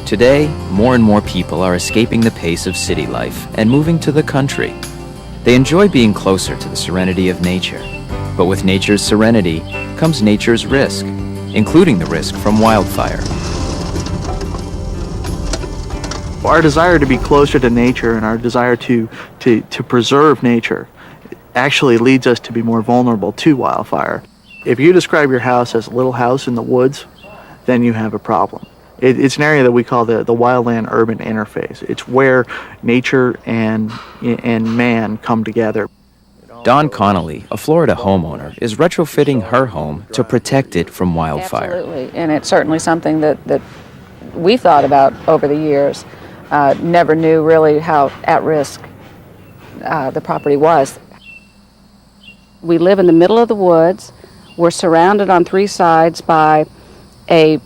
Today, more and more people are escaping the pace of city life and moving to the country. They enjoy being closer to the serenity of nature. But with nature's serenity comes nature's risk, including the risk from wildfire. Our desire to be closer to nature and our desire to preserve nature actually leads us to be more vulnerable to wildfire. If you describe your house as a little house in the woods, then you have a problem. It's an area that we call the wildland-urban interface. It's where nature and man come together. Dawn Connolly, a Florida homeowner, is retrofitting her home to protect it from wildfire. Absolutely, and it's certainly something that we've thought about over the years. Never knew really how at risk the property was. We live in the middle of the woods. We're surrounded on three sides by a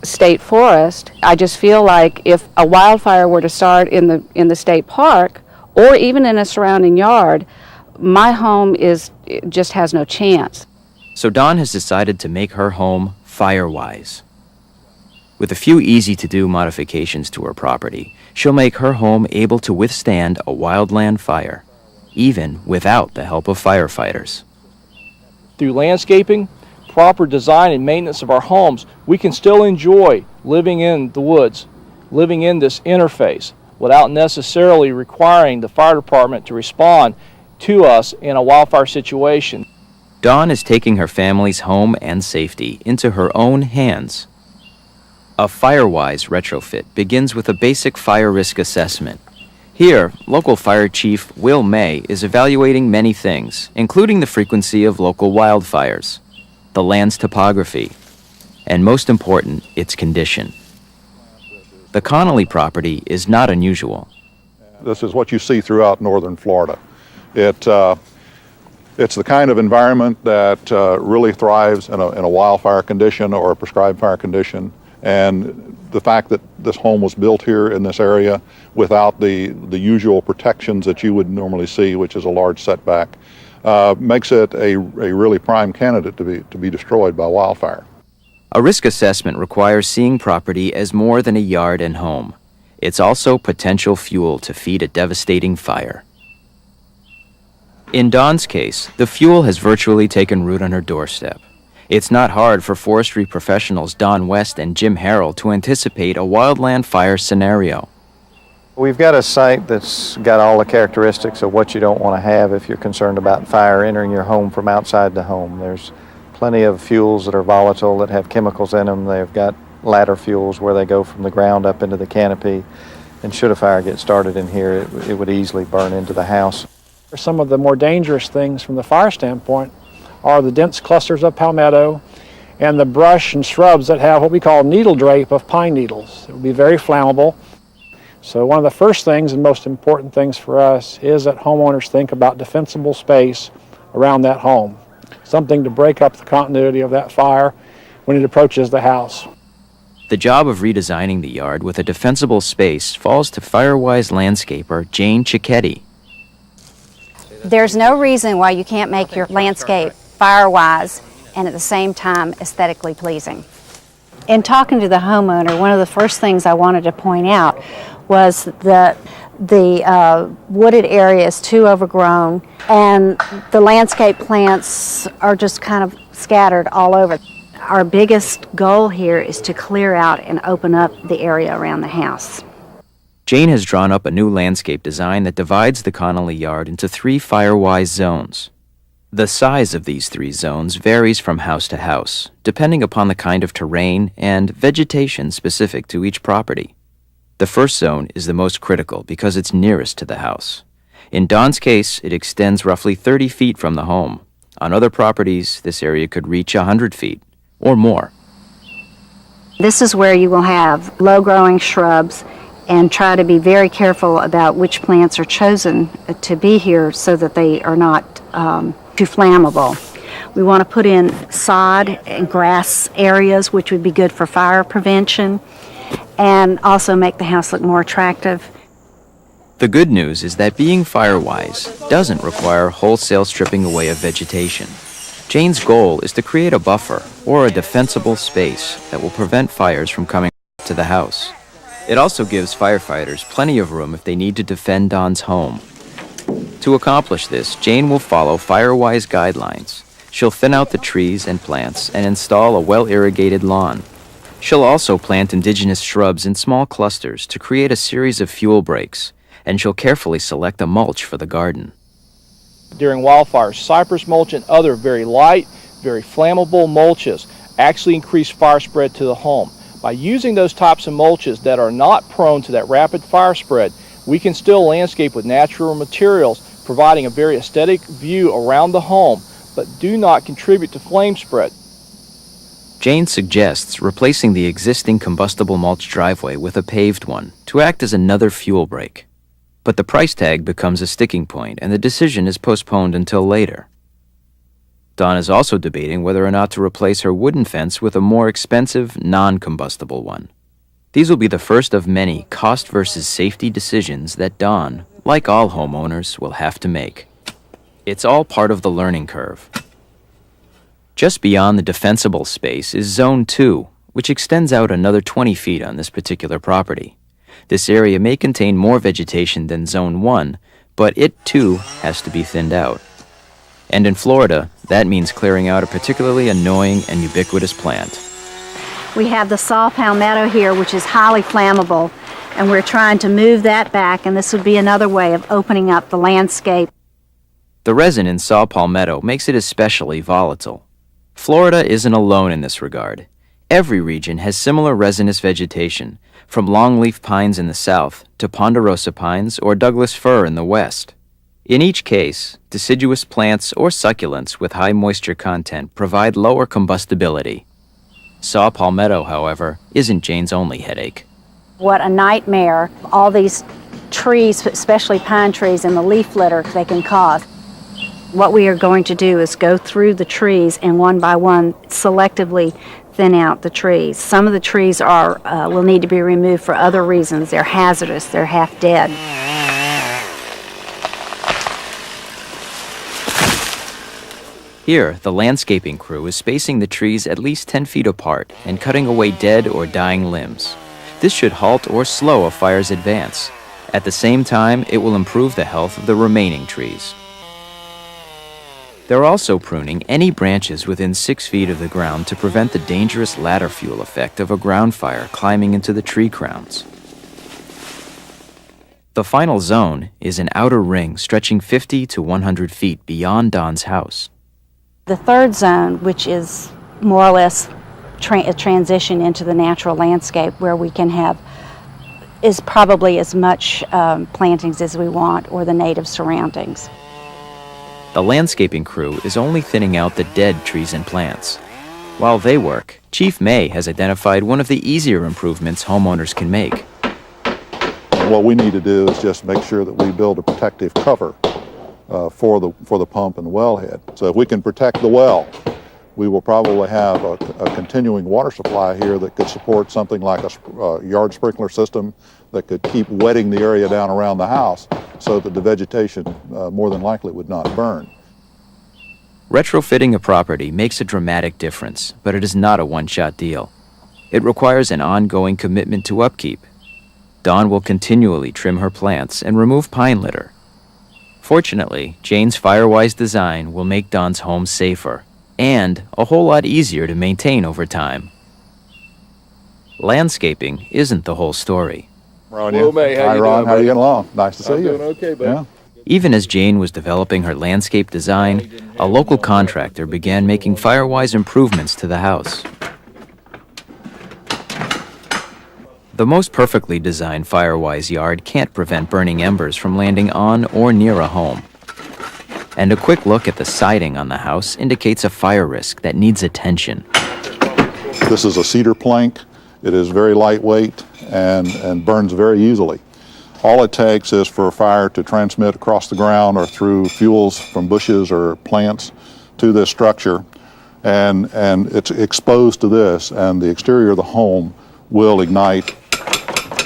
state forest. I just feel like if a wildfire were to start in the state park or even in a surrounding yard, my home just has no chance. So Dawn has decided to make her home Firewise. With a few easy-to-do modifications to her property, she'll make her home able to withstand a wildland fire, even without the help of firefighters. Through landscaping, proper design and maintenance of our homes, we can still enjoy living in the woods, living in this interface, without necessarily requiring the fire department to respond to us in a wildfire situation. Dawn is taking her family's home and safety into her own hands. A Firewise retrofit begins with a basic fire risk assessment. Here, local fire chief Will May is evaluating many things, including the frequency of local wildfires, the land's topography, and most important, its condition. The Connolly property is not unusual. This is what you see throughout northern Florida. It's the kind of environment that really thrives in a wildfire condition or a prescribed fire condition. And the fact that this home was built here in this area without the usual protections that you would normally see, which is a large setback, makes it a really prime candidate to be destroyed by wildfire. A risk assessment requires seeing property as more than a yard and home. It's also potential fuel to feed a devastating fire. In Dawn's case, the fuel has virtually taken root on her doorstep. It's not hard for forestry professionals Don West and Jim Harrell to anticipate a wildland fire scenario. We've got a site that's got all the characteristics of what you don't want to have if you're concerned about fire entering your home from outside the home. There's plenty of fuels that are volatile that have chemicals in them. They've got ladder fuels where they go from the ground up into the canopy. And should a fire get started in here, it would easily burn into the house. Some of the more dangerous things from the fire standpoint are the dense clusters of palmetto and the brush and shrubs that have what we call needle drape of pine needles. It would be very flammable. So one of the first things and most important things for us is that homeowners think about defensible space around that home, something to break up the continuity of that fire when it approaches the house. The job of redesigning the yard with a defensible space falls to Firewise landscaper Jane Cicchetti. There's no reason why you can't make your landscape Firewise and at the same time aesthetically pleasing. In talking to the homeowner, one of the first things I wanted to point out was that the wooded area is too overgrown and the landscape plants are just kind of scattered all over. Our biggest goal here is to clear out and open up the area around the house. Jane has drawn up a new landscape design that divides the Connolly yard into 3 Firewise zones. The size of these 3 zones varies from house to house, depending upon the kind of terrain and vegetation specific to each property. The first zone is the most critical because it's nearest to the house. In Dawn's case, it extends roughly 30 feet from the home. On other properties, this area could reach 100 feet or more. This is where you will have low-growing shrubs and try to be very careful about which plants are chosen to be here so that they are not too flammable. We want to put in sod and grass areas, which would be good for fire prevention, and also make the house look more attractive. The good news is that being Firewise doesn't require wholesale stripping away of vegetation. Jane's goal is to create a buffer or a defensible space that will prevent fires from coming to the house. It also gives firefighters plenty of room if they need to defend Don's home. To accomplish this, Jane will follow Firewise guidelines. She'll thin out the trees and plants and install a well-irrigated lawn. She'll also plant indigenous shrubs in small clusters to create a series of fuel breaks, and she'll carefully select a mulch for the garden. During wildfires, cypress mulch and other very light, very flammable mulches actually increase fire spread to the home. By using those types of mulches that are not prone to that rapid fire spread, we can still landscape with natural materials, providing a very aesthetic view around the home, but do not contribute to flame spread. Jane suggests replacing the existing combustible mulch driveway with a paved one to act as another fuel break. But the price tag becomes a sticking point, and the decision is postponed until later. Dawn is also debating whether or not to replace her wooden fence with a more expensive, non-combustible one. These will be the first of many cost versus safety decisions that Dawn, like all homeowners, will have to make. It's all part of the learning curve. Just beyond the defensible space is Zone 2, which extends out another 20 feet on this particular property. This area may contain more vegetation than Zone 1, but it too has to be thinned out. And in Florida, that means clearing out a particularly annoying and ubiquitous plant. We have the saw palmetto here, which is highly flammable, and we're trying to move that back, and this would be another way of opening up the landscape. The resin in saw palmetto makes it especially volatile. Florida isn't alone in this regard. Every region has similar resinous vegetation, from longleaf pines in the south to ponderosa pines or Douglas fir in the west. In each case, deciduous plants or succulents with high moisture content provide lower combustibility. Saw palmetto, however, isn't Jane's only headache. What a nightmare all these trees, especially pine trees, and the leaf litter they can cause. What we are going to do is go through the trees and one by one selectively thin out the trees. Some of the trees will need to be removed for other reasons. They're hazardous, they're half dead. Here, the landscaping crew is spacing the trees at least 10 feet apart and cutting away dead or dying limbs. This should halt or slow a fire's advance. At the same time, it will improve the health of the remaining trees. They're also pruning any branches within 6 feet of the ground to prevent the dangerous ladder fuel effect of a ground fire climbing into the tree crowns. The final zone is an outer ring stretching 50 to 100 feet beyond Don's house. The third zone, which is more or less a transition into the natural landscape where we can have, is probably as much plantings as we want or the native surroundings. The landscaping crew is only thinning out the dead trees and plants. While they work, Chief May has identified one of the easier improvements homeowners can make. What we need to do is just make sure that we build a protective cover for the pump and the wellhead. So if we can protect the well, we will probably have a continuing water supply here that could support something like a yard sprinkler system that could keep wetting the area down around the house so that the vegetation more than likely would not burn. Retrofitting a property makes a dramatic difference, but it is not a one-shot deal. It requires an ongoing commitment to upkeep. Dawn will continually trim her plants and remove pine litter. Fortunately, Jane's Firewise design will make Dawn's home safer and a whole lot easier to maintain over time. Landscaping isn't the whole story. Ron, Hello, May. How Hi, you Ron. doing, How are you bud? getting along? Nice to see I'm you. doing okay, bud. Yeah. Even as Jane was developing her landscape design, a local contractor began making Firewise improvements to the house. The most perfectly designed Firewise yard can't prevent burning embers from landing on or near a home. And a quick look at the siding on the house indicates a fire risk that needs attention. This is a cedar plank. It is very lightweight and burns very easily. All it takes is for a fire to transmit across the ground or through fuels from bushes or plants to this structure, and it's exposed to this, and the exterior of the home will ignite.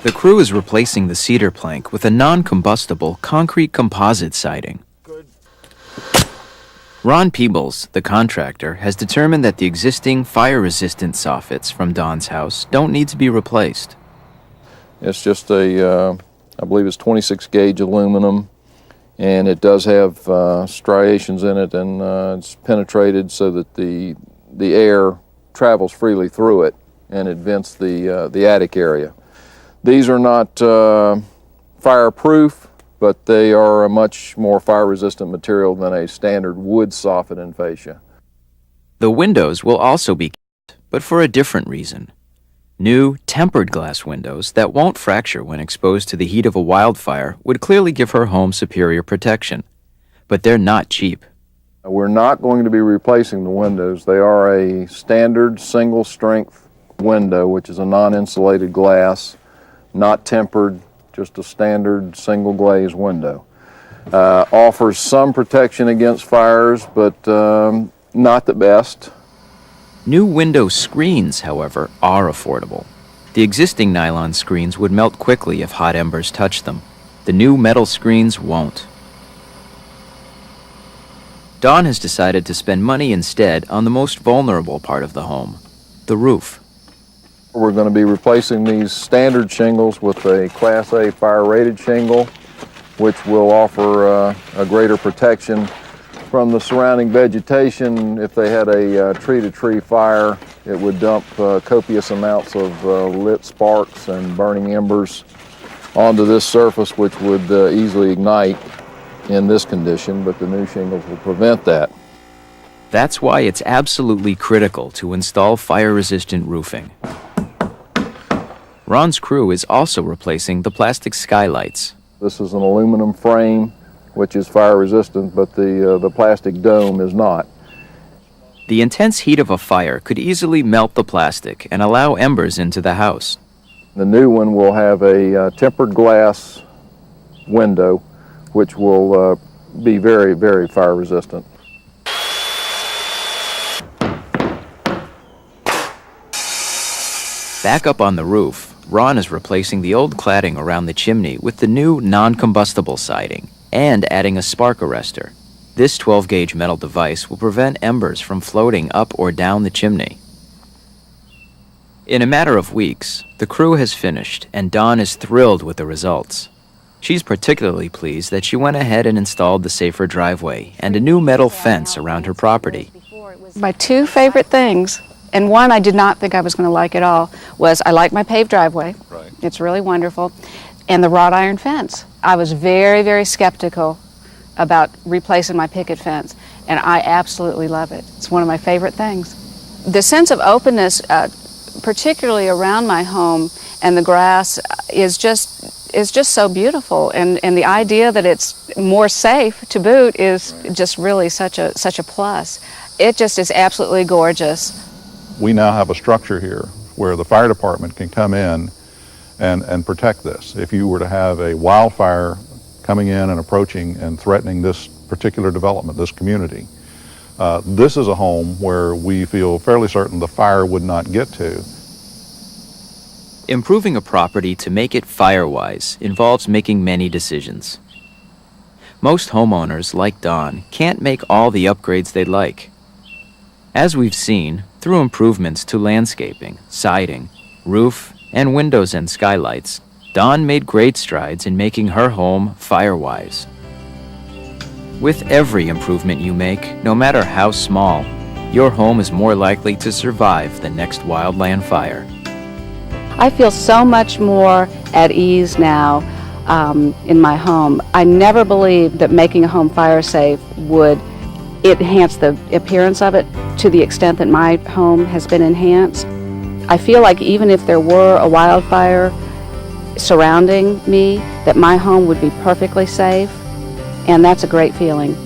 The crew is replacing the cedar plank with a non-combustible concrete composite siding. Ron Peebles, the contractor, has determined that the existing fire-resistant soffits from Dawn's house don't need to be replaced. It's just I believe it's 26 gauge aluminum, and it does have striations in it, and it's penetrated so that the air travels freely through it, and it vents the attic area. These are not fireproof, but they are a much more fire-resistant material than a standard wood soffit and fascia. The windows will also be kept, but for a different reason. New, tempered glass windows that won't fracture when exposed to the heat of a wildfire would clearly give her home superior protection. But they're not cheap. We're not going to be replacing the windows. They are a standard single-strength window, which is a non-insulated glass, not tempered, just a standard single-glaze window. Offers some protection against fires, but not the best. New window screens, however, are affordable. The existing nylon screens would melt quickly if hot embers touched them. The new metal screens won't. Dawn has decided to spend money instead on the most vulnerable part of the home, the roof. We're going to be replacing these standard shingles with a Class A fire-rated shingle, which will offer a greater protection from the surrounding vegetation. If they had a tree-to-tree fire, it would dump copious amounts of lit sparks and burning embers onto this surface, which would easily ignite in this condition, but the new shingles will prevent that. That's why it's absolutely critical to install fire-resistant roofing. Ron's crew is also replacing the plastic skylights. This is an aluminum frame, which is fire-resistant, but the plastic dome is not. The intense heat of a fire could easily melt the plastic and allow embers into the house. The new one will have a tempered glass window, which will be very, very fire-resistant. Back up on the roof, Ron is replacing the old cladding around the chimney with the new non-combustible siding and adding a spark arrestor. This 12-gauge metal device will prevent embers from floating up or down the chimney. In a matter of weeks, the crew has finished, and Dawn is thrilled with the results. She's particularly pleased that she went ahead and installed the safer driveway and a new metal fence around her property. My two favorite things, and one I did not think I was going to like at all, was I like my paved driveway. Right. It's really wonderful. And the wrought iron fence. I was very, very skeptical about replacing my picket fence, and I absolutely love it. It's one of my favorite things. The sense of openness, particularly around my home and the grass, is just so beautiful, and the idea that it's more safe to boot is just really such a plus. It just is absolutely gorgeous. We now have a structure here where the fire department can come in and protect this. If you were to have a wildfire coming in and approaching and threatening this particular development, this community, this is a home where we feel fairly certain the fire would not get to. Improving a property to make it Firewise involves making many decisions. Most homeowners, like Dawn, can't make all the upgrades they'd like. As we've seen, through improvements to landscaping, siding, roof, and windows and skylights, Dawn made great strides in making her home Firewise. With every improvement you make, no matter how small, your home is more likely to survive the next wildland fire. I feel so much more at ease now in my home. I never believed that making a home fire safe would enhance the appearance of it to the extent that my home has been enhanced. I feel like even if there were a wildfire surrounding me, that my home would be perfectly safe, and that's a great feeling.